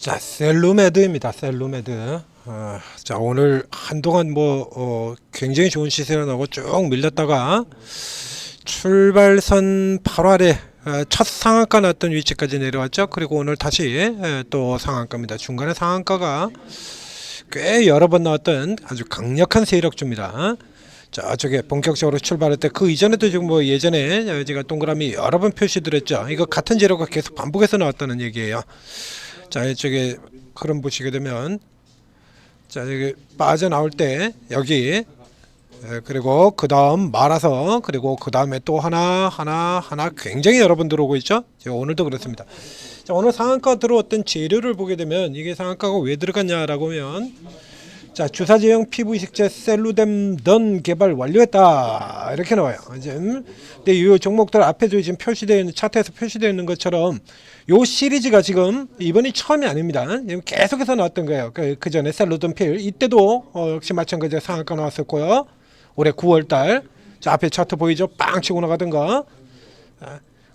자, 셀루메드입니다. 셀루메드. 자, 오늘 한동안 굉장히 좋은 시세가 나고 쭉 밀렸다가 출발선 8월에 첫 상한가 났던 위치까지 내려왔죠. 그리고 오늘 다시 또 상한가입니다. 중간에 상한가가 꽤 여러 번 나왔던 아주 강력한 세력주입니다. 저쪽에 본격적으로 출발할 때 그 이전에도 지금 예전에 제가 동그라미 여러 번 표시드렸죠. 이거 같은 재료가 계속 반복해서 나왔다는 얘기예요. 자, 이쪽에 흐름 보시게 되면 자, 여기 빠져나올 때 여기 그리고 그 다음 말아서 그리고 그 다음에 또 하나 굉장히 여러 번 들어오고 있죠. 오늘도 그렇습니다. 자, 오늘 상한가 들어왔던 재료를 보게 되면 이게 상한가가 왜 들어갔냐라고 하면 자, 주사제형 PV식재 셀루뎀던 개발 완료했다 이렇게 나와요. 근데 이 종목들 앞에 지금 표시되어 있는 차트에서 표시되어 있는 것처럼 요 시리즈가 지금 이번이 처음이 아닙니다. 계속해서 나왔던 거예요. 그 전에 셀루뎀필 이때도 역시 마찬가지로 상한가 나왔었고요. 올해 9월달 자, 앞에 차트 보이죠? 빵 치고 나가던 거.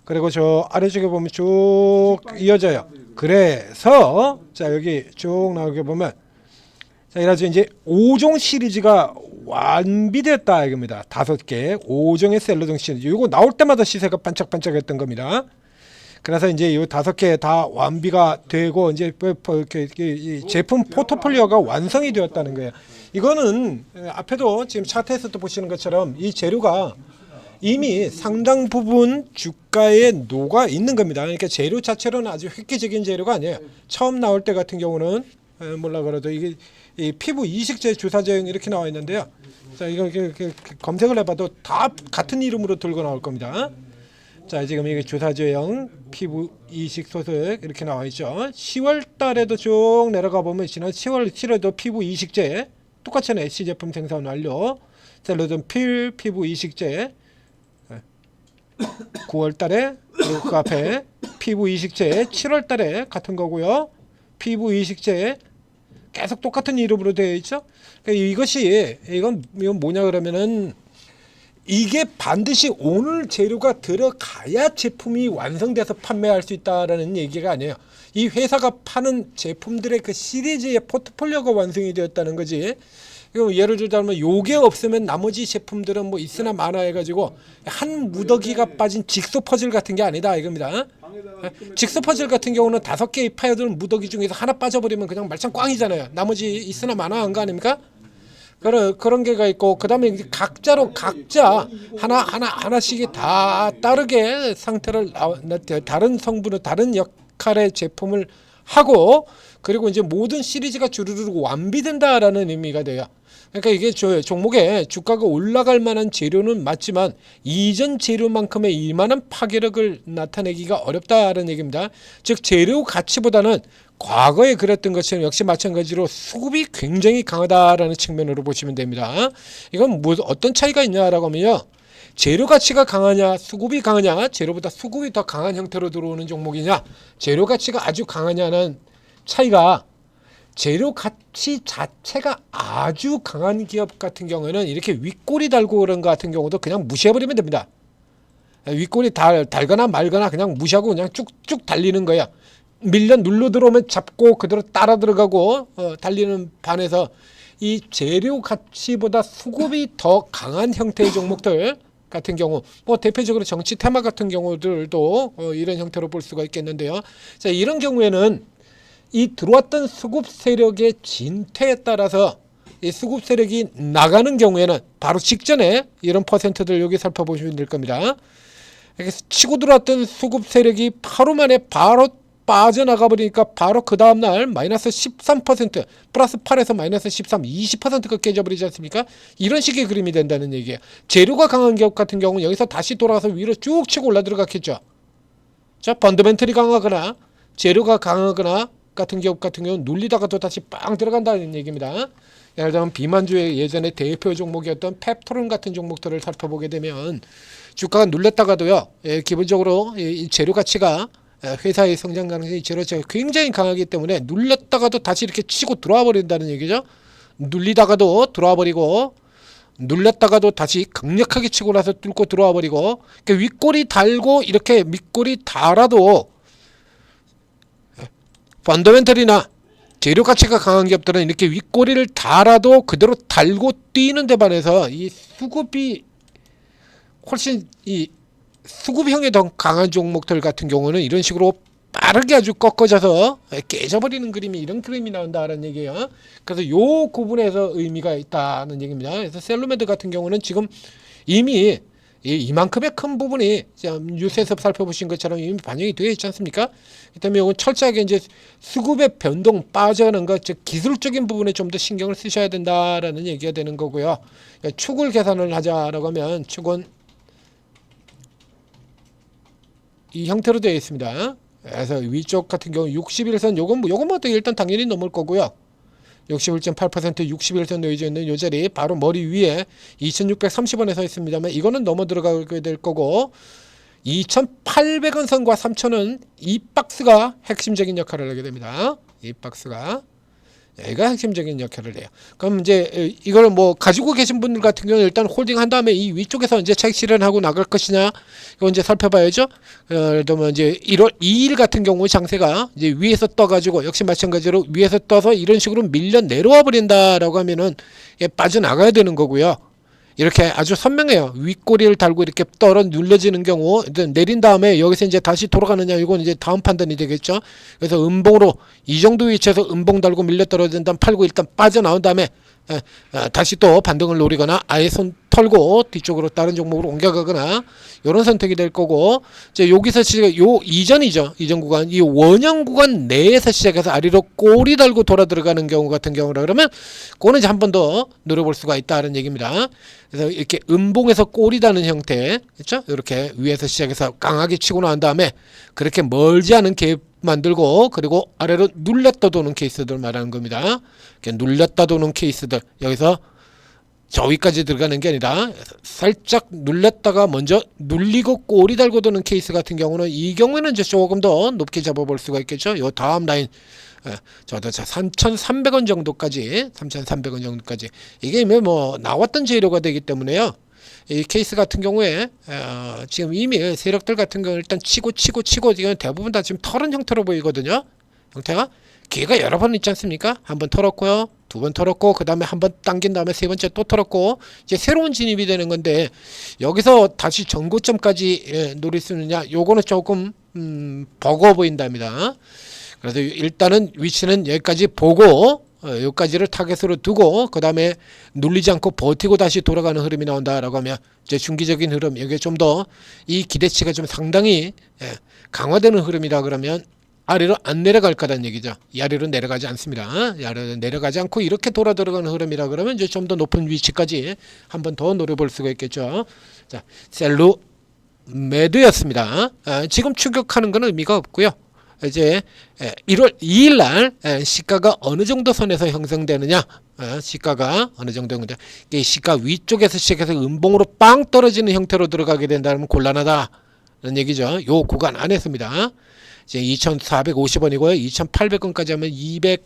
그리고 저 아래쪽에 보면 쭉 이어져요. 그래서 자, 여기 쭉 나오게 보면 자, 이래서 이제 5종 시리즈가 완비됐다 이겁니다. 5개 5종의 셀루동 시리즈. 이거 나올 때마다 시세가 반짝반짝했던 겁니다. 그래서 이제 이 5개 다 완비가 되고 이제 이 제품 포트폴리오가 완성이 되었다는 거예요. 이거는 앞에도 지금 차트에서도 보시는 것처럼 이 재료가 이미 상당 부분 주가에 녹아 있는 겁니다. 그러니까 재료 자체로는 아주 획기적인 재료가 아니에요. 처음 나올 때 같은 경우는 몰라 그래도 이게 이 피부 이식제 주사제형 이렇게 나와 있는데요. 자, 이거 검색을 해봐도 다 같은 이름으로 들고 나올 겁니다. 자, 지금 이게 주사제형 피부 이식 소스 이렇게 나와 있죠. 10월 달에도 쭉 내려가 보면 지난 10월 7월에도 피부 이식제 똑같이 SC 제품 생산 완료. 셀루뎀필 피부 이식제 9월 달에 그리고 그 앞에 피부 이식제 7월 달에 같은 거고요. 피부 이식제 계속 똑같은 이름으로 되어 있죠. 그러니까 이건 뭐냐 그러면은 이게 반드시 오늘 재료가 들어가야 제품이 완성돼서 판매할 수 있다라는 얘기가 아니에요. 이 회사가 파는 제품들의 그 시리즈의 포트폴리오가 완성이 되었다는 거지. 이거 예를 들자면 요게 없으면 나머지 제품들은 뭐 있으나 마나 해가지고 한 무더기가 빠진 직소 퍼즐 같은 게 아니다 이겁니다. 직소 퍼즐 같은 경우는 5개의 파여드는 무더기 중에서 하나 빠져버리면 그냥 말짱 꽝이잖아요. 나머지 있으나 마나 한 거 아닙니까? 그런 게가 있고 그 다음에 각자 하나씩이 다 다르게 상태를 다른 성분을 다른 역할의 제품을 하고 그리고 이제 모든 시리즈가 주르륵 완비된다라는 의미가 돼요. 그러니까 이게 종목에 주가가 올라갈 만한 재료는 맞지만 이전 재료만큼의 이만한 파괴력을 나타내기가 어렵다는 얘기입니다. 즉 재료 가치보다는 과거에 그랬던 것처럼 역시 마찬가지로 수급이 굉장히 강하다라는 측면으로 보시면 됩니다. 이건 어떤 차이가 있냐라고 하면요. 재료 가치가 강하냐 수급이 강하냐 재료보다 수급이 더 강한 형태로 들어오는 종목이냐 재료 가치가 아주 강하냐는 차이가 재료 가치 자체가 아주 강한 기업 같은 경우에는 이렇게 윗꼬리 달고 그런 것 같은 경우도 그냥 무시해버리면 됩니다. 윗꼬리 달거나 말거나 그냥 무시하고 그냥 쭉쭉 달리는 거야. 밀려 눌러 들어오면 잡고 그대로 따라 들어가고 달리는 반에서 이 재료 가치보다 수급이 더 강한 형태의 종목들 같은 경우 대표적으로 정치 테마 같은 경우들도 이런 형태로 볼 수가 있겠는데요. 자, 이런 경우에는 이 들어왔던 수급 세력의 진퇴에 따라서 이 수급 세력이 나가는 경우에는 바로 직전에 이런 퍼센트들 여기 살펴보시면 될 겁니다. 그래서 치고 들어왔던 수급 세력이 하루 만에 바로 빠져나가 버리니까 바로 그 다음날 마이너스 13% 플러스 8에서 마이너스 13, 20%가 깨져버리지 않습니까? 이런 식의 그림이 된다는 얘기예요. 재료가 강한 기업 같은 경우는 여기서 다시 돌아와서 위로 쭉 치고 올라 들어갔겠죠. 자, 펀더멘털이 강하거나 재료가 강하거나 같은 기업 같은 경우는 눌리다가도 다시 빵 들어간다는 얘기입니다. 예를 들면 비만주의 예전에 대표 종목이었던 펩토론 같은 종목들을 살펴보게 되면 주가가 눌렸다가도요. 기본적으로 이 재료 가치가 회사의 성장 가능성이 재료 가치가 굉장히 강하기 때문에 눌렸다가도 다시 이렇게 치고 들어와 버린다는 얘기죠. 눌리다가도 들어와 버리고 눌렸다가도 다시 강력하게 치고 나서 뚫고 들어와 버리고 윗꼬리 달고 이렇게 밑꼬리 달아도 펀더멘털이나 재료 가치가 강한 기업들은 이렇게 윗꼬리를 달아도 그대로 달고 뛰는 데 반해서 이 수급이 훨씬 이 수급형이 더 강한 종목들 같은 경우는 이런 식으로 빠르게 아주 꺾어져서 깨져버리는 그림이 이런 그림이 나온다라는 얘기예요. 그래서 요 구분에서 의미가 있다는 얘기입니다. 그래서 셀루메드 같은 경우는 지금 이미 이만큼의 큰 부분이 뉴스에서 살펴보신 것처럼 이미 반영이 되어 있지 않습니까? 그 때문에 이건 철저하게 이제 수급의 변동 빠져가는 것, 즉 기술적인 부분에 좀 더 신경을 쓰셔야 된다라는 얘기가 되는 거고요. 축을 계산을 하자라고 하면 축은 이 형태로 되어 있습니다. 그래서 위쪽 같은 경우 61선 요건 뭐 일단 당연히 넘을 거고요. 61.8% 61선 놓여져 있는 요 자리 바로 머리 위에 2630원에 서 있습니다만 이거는 넘어 들어가게 될 거고 2800원 선과 3000원 이 박스가 핵심적인 역할을 하게 됩니다. 이 박스가 얘가 핵심적인 역할을 해요. 그럼 이제 이걸 뭐 가지고 계신 분들 같은 경우는 일단 홀딩한 다음에 이 위쪽에서 이제 차익 실현하고 나갈 것이냐 이거 이제 살펴봐야죠. 예를 들면 이제 1월 2일 같은 경우 장세가 이제 위에서 떠가지고 역시 마찬가지로 위에서 떠서 이런 식으로 밀려 내려와 버린다라고 하면은 빠져나가야 되는 거고요. 이렇게 아주 선명해요. 윗꼬리를 달고 이렇게 떨어 눌려지는 경우 내린 다음에 여기서 이제 다시 돌아가느냐 이건 이제 다음 판단이 되겠죠. 그래서 음봉으로 이 정도 위치에서 음봉 달고 밀려 떨어진 다음 팔고 일단 빠져나온 다음에 다시 또 반등을 노리거나 아예 손 털고 뒤쪽으로 다른 종목으로 옮겨가거나 이런 선택이 될 거고 이제 여기서 요 이전이죠. 이전 구간 이 원형 구간 내에서 시작해서 아래로 꼬리 달고 돌아 들어가는 경우 같은 경우라 그러면 그거는 이제 한 번 더 노려볼 수가 있다는 얘기입니다. 그래서 이렇게 음봉에서 꼬리 다는 형태 그렇죠? 이렇게 위에서 시작해서 강하게 치고 나온 다음에 그렇게 멀지 않은 갭 만들고 그리고 아래로 눌렸다 도는 케이스들 말하는 겁니다. 이렇게 눌렸다 도는 케이스들 여기서 저 위까지 들어가는 게 아니라 살짝 눌렸다가 먼저 눌리고 꼬리 달고 도는 케이스 같은 경우는 이 경우에는 이제 조금 더 높게 잡아볼 수가 있겠죠. 요 다음 라인 저도 3,300원 정도까지 3,300원 정도까지 이게 뭐 나왔던 재료가 되기 때문에요. 이 케이스 같은 경우에 지금 이미 세력들 같은 경우 일단 치고 이건 대부분 다 지금 털은 형태로 보이거든요. 형태가 기회가 여러 번 있지 않습니까? 한 번 털었고요. 두 번 털었고 그 다음에 한 번 당긴 다음에 세 번째 또 털었고 이제 새로운 진입이 되는 건데 여기서 다시 전고점까지 노릴 수 있느냐 요거는 조금 버거워 보인답니다. 그래서 일단은 위치는 여기까지 보고 여기까지를 타겟으로 두고 그 다음에 눌리지 않고 버티고 다시 돌아가는 흐름이 나온다라고 하면 이제 중기적인 흐름 여기에 좀 더 이 기대치가 좀 상당히 강화되는 흐름이라 그러면 아래로 안 내려갈 거라는 얘기죠. 이 아래로 내려가지 않습니다. 이 아래로 내려가지 않고 이렇게 돌아 들어가는 흐름이라 그러면 이제 좀 더 높은 위치까지 한 번 더 노려볼 수가 있겠죠. 자, 셀루 매드였습니다. 지금 추격하는 건 의미가 없고요. 이제 1월 2일 날 시가가 어느 정도 선에서 형성되느냐 시가가 어느 정도 형성되느냐 이 시가 위쪽에서 시작해서 음봉으로 빵 떨어지는 형태로 들어가게 된다면 곤란하다는 얘기죠. 요 구간 안에서입니다. 이제 2,450원이고요. 2,800원까지 하면 200,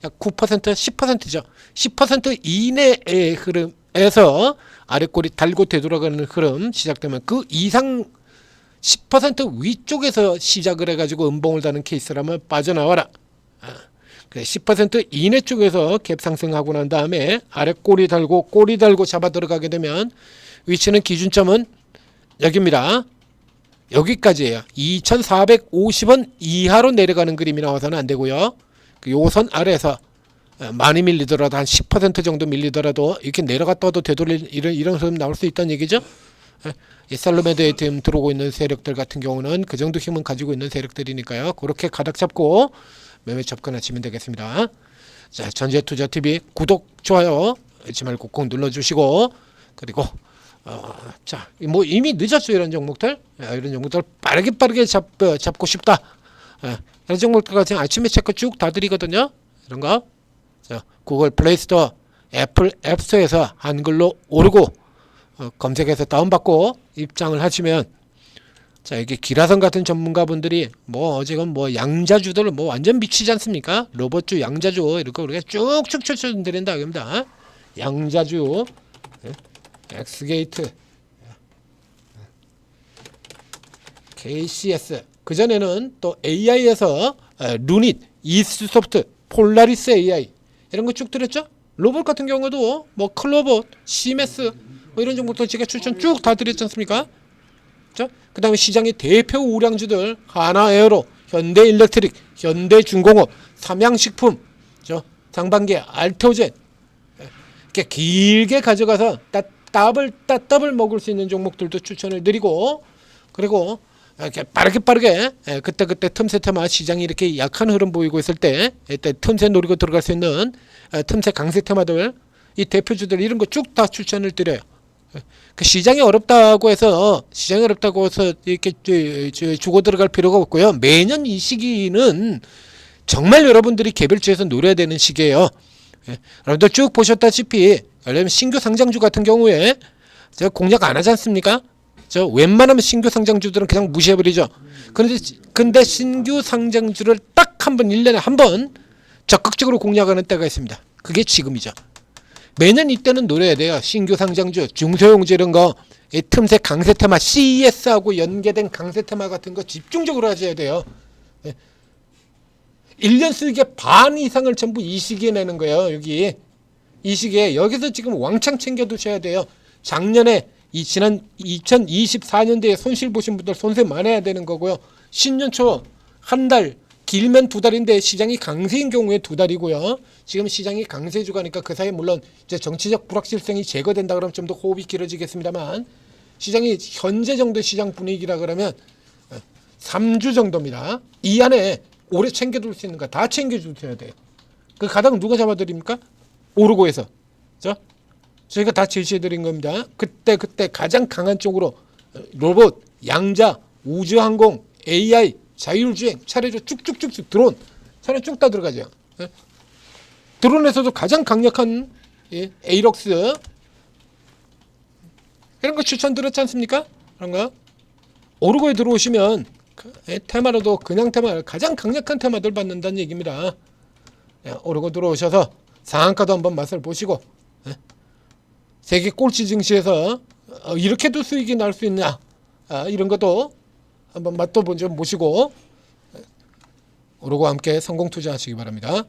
약 9%, 10%죠. 10% 이내의 흐름에서 아래꼬리 달고 되돌아가는 흐름 시작되면 그 이상 10% 위쪽에서 시작을 해가지고 음봉을 다는 케이스라면 빠져나와라. 10% 이내 쪽에서 갭 상승하고 난 다음에 아래 꼬리 달고 잡아 들어가게 되면 위치는 기준점은 여기입니다. 여기까지예요. 2,450원 이하로 내려가는 그림이 나와서는 안 되고요. 요 선 아래에서 많이 밀리더라도 한 10% 정도 밀리더라도 이렇게 내려갔다도 되돌릴 이런 흐름 나올 수 있다는 얘기죠. 이 셀루메드에 지금 들어오고 있는 세력들 같은 경우는 그 정도 힘은 가지고 있는 세력들이니까요. 그렇게 가닥 잡고 매매 접근하시면 되겠습니다. 자, 전재투자TV 구독, 좋아요 잊지 말고 꼭 눌러주시고 그리고 자, 뭐 이미 늦었죠. 이런 종목들 이런 종목들 빠르게 잡고 싶다. 이런 종목들 같은 아침에 체크 쭉 다 드리거든요. 이런 거 자, 구글 플레이스토어 애플 앱스토어에서 한글로 오르고 검색해서 다운받고 입장을 하시면 자 이게 기라성 같은 전문가분들이 뭐 지금 뭐 양자주들 뭐 완전 미치지 않습니까? 로봇주 양자주 이렇게 우리가 쭉쭉 추천드린다 겁니다. 양자주 엑스게이트 KCS 그전에는 또 AI에서 루닛 이스소프트, 폴라리스 AI 이런 거 쭉 드렸죠. 로봇 같은 경우도 뭐 클로봇, 시메스 뭐 이런 종목들 제가 추천 쭉 다 드렸지 않습니까? 그 다음에 시장의 대표 우량주들 하나에어로, 현대일렉트릭, 현대중공업, 삼양식품, 상반기 알테오젠 이렇게 길게 가져가서 따블 먹을 수 있는 종목들도 추천을 드리고, 그리고 이렇게 빠르게 그때 틈새 테마 시장이 이렇게 약한 흐름 보이고 있을 때 이때 틈새 노리고 들어갈 수 있는 틈새 강세 테마들, 이 대표주들 이런 거 쭉 다 추천을 드려요. 그 시장이 어렵다고 해서 이렇게 주고 들어갈 필요가 없고요. 매년 이 시기는 정말 여러분들이 개별주에서 노려야 되는 시기예요. 여러분들 쭉 보셨다시피 신규 상장주 같은 경우에 제가 공략 안 하지 않습니까? 웬만하면 신규 상장주들은 그냥 무시해버리죠. 근데 신규 상장주를 딱 한 번, 1년에 한 번 적극적으로 공략하는 때가 있습니다. 그게 지금이죠. 매년 이때는 노려야 돼요. 신규 상장주, 중소형주 이런 거, 이 틈새 강세 테마, CES하고 연계된 강세 테마 같은 거 집중적으로 하셔야 돼요. 1년 수익의 반 이상을 전부 이 시기에 내는 거예요. 이 시기에 여기서 지금 왕창 챙겨 두셔야 돼요. 작년에 지난 2024년도에 손실 보신 분들 손세 많아야 되는 거고요. 신년 초 한 달, 길면 2달인데 시장이 강세인 경우에 2달이고요. 지금 시장이 강세 주가니까 그 사이에 물론 이제 정치적 불확실성이 제거된다 그러면 좀 더 호흡이 길어지겠습니다만, 시장이 현재 정도 시장 분위기라 그러면 3주 정도입니다. 이 안에 오래 챙겨둘 수 있는 거 다 챙겨주셔야 돼요. 그 가닥은 누가 잡아드립니까? 오르고에서. 저희가 다 제시해드린 겁니다. 그때 가장 강한 쪽으로 로봇, 양자, 우주항공, AI, 자율주행, 차례로 쭉쭉쭉쭉 드론, 차례 쭉 다 들어가죠. 드론에서도 가장 강력한 에이럭스 이런 거 추천드렸지 않습니까? 그런 거 오르고에 들어오시면 테마로도 그냥 테마 가장 강력한 테마들 받는다는 얘기입니다. 오르고 들어오셔서 상한가도 한번 맛을 보시고, 세계 꼴찌 증시에서 이렇게도 수익이 날 수 있냐, 이런 것도 한번 맛도 먼저 보시고 오르고 함께 성공 투자하시기 바랍니다.